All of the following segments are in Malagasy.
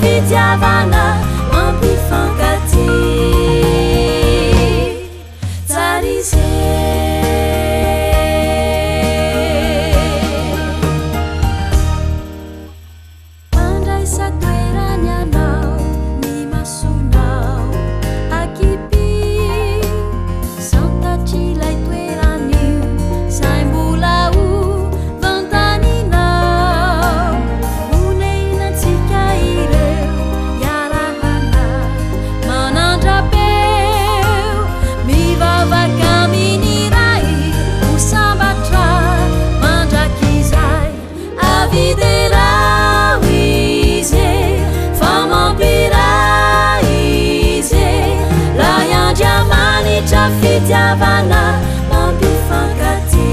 fitiavana mampifankaty tsarisy mandraisa toerany anao ny masonao akipy santatrilay toeran'io zay mbola ho vantaninao onenatsika ireo iarahana manandrapeo mivavaka miniray ho sambatra mandrakizay aviderao izy fa mampiray izy lay andriamanitra fitiavana mampifankaty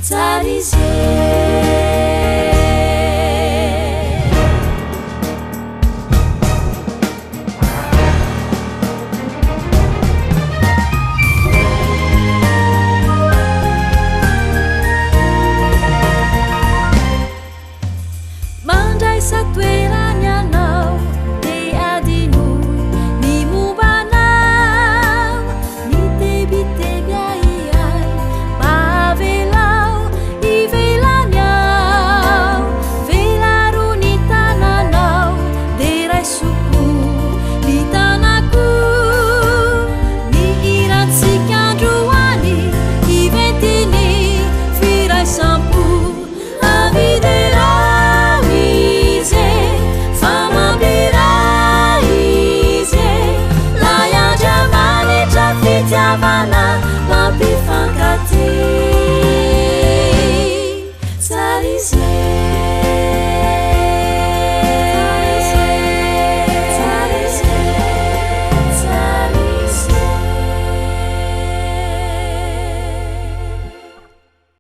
tsarisy mandraisa toerany